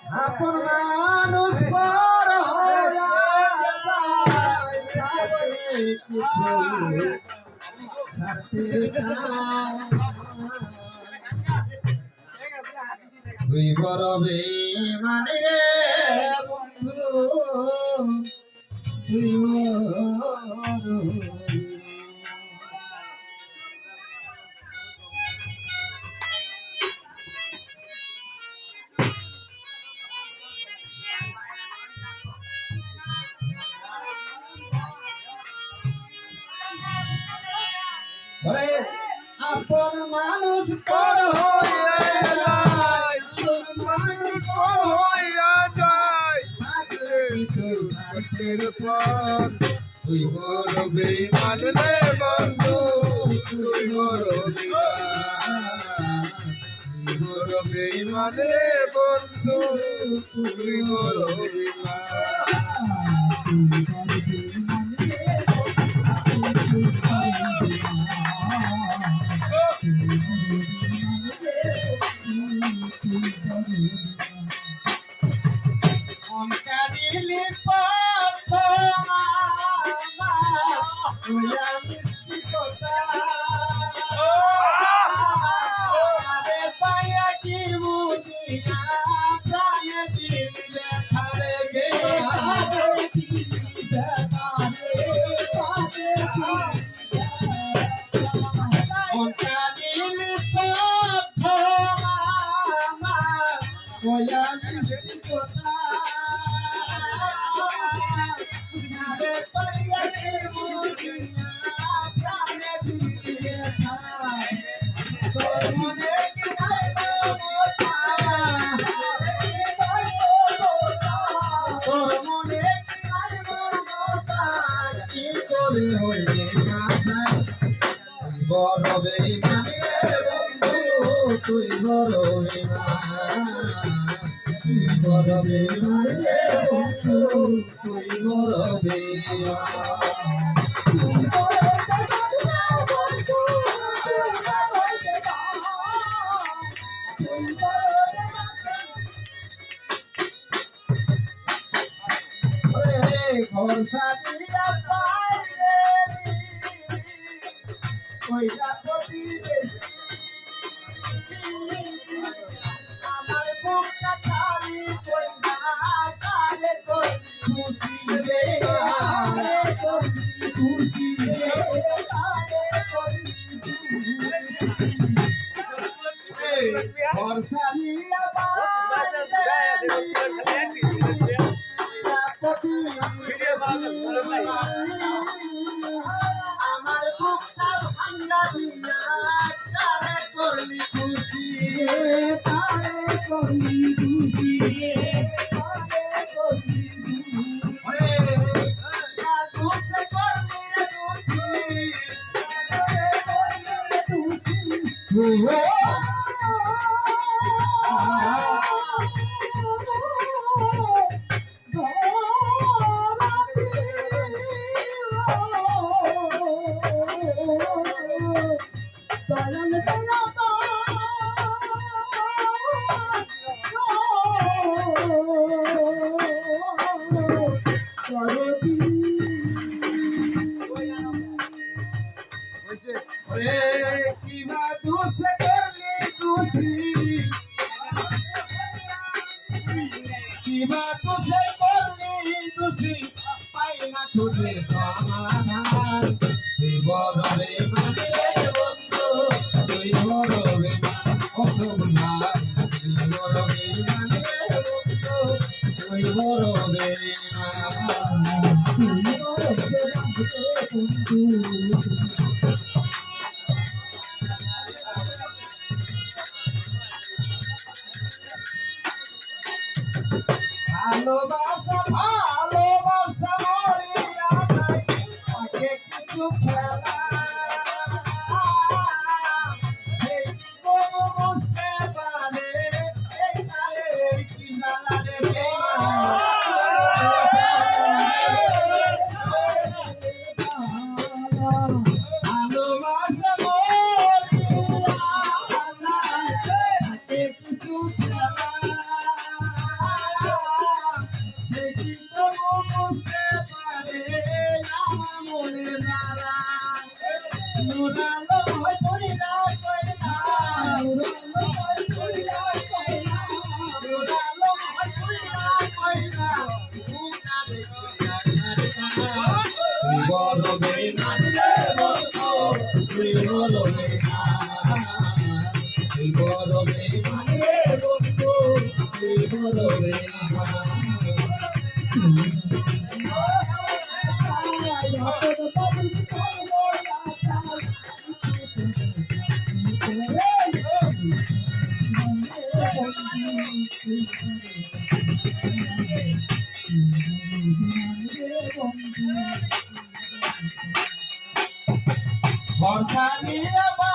আপন মানুষ পর হইয়া যায় কিছু ছাড়তে তুই বড় বেঈমানি রে বন্ধু তুই আপন মানুষ পর হইয়া যায় মানুষ পর হইয়া যায় তুই বড় বেঈমান রে বন্ধু তুই বড় বেঈমান রে বন্ধু তুই বড় অনকারিলি পাথমা তুইয়া মিষ্টি কথা আরে পায়া কি বুঝিয়া প্রাণে দিলে খারে গে অনকারিলি পাথমা তুইয়া মিষ্টি কথা বড় বেঈমান তুই বড় বেঈমান তুই বড় বেঈমান তুই বড় বেঈমান ঘর সাজিয়া পাইলে কইরা প্রতিবেশী আমার বুকটা খালি কইরা কালে কই খুশি রে কালে কই খুশি রে কালে কই ঘর সাজিয়া আমার বুকটা ভাঙা দিয়া কারে করলি খুশি রে কারে করলি খুশি রে কারে করলি দুসে করলি রে দুসি কিবা দুসে করলি দুসি কিবা দুসে করলি দুসি পাই না তোরে সমাধান তুই বড় বেঈমান রে বন্ধু তুই বড় বেঈমান অসম্মান তুই বড় বেঈমান রে বন্ধু তুই বড় বেঈমান তুই বড় ভালোবাসা ভালোবাসা মরিয়া নাই আগে কিছু খেলা সেই কোন বুঝতে পারে এই নারে কি নালা রে ভালোবাসা মরিয়া নাই আগে কিছু খেলা বড়বে মানে বন্ধু তুই বড়বে বর্ষা নিয়ে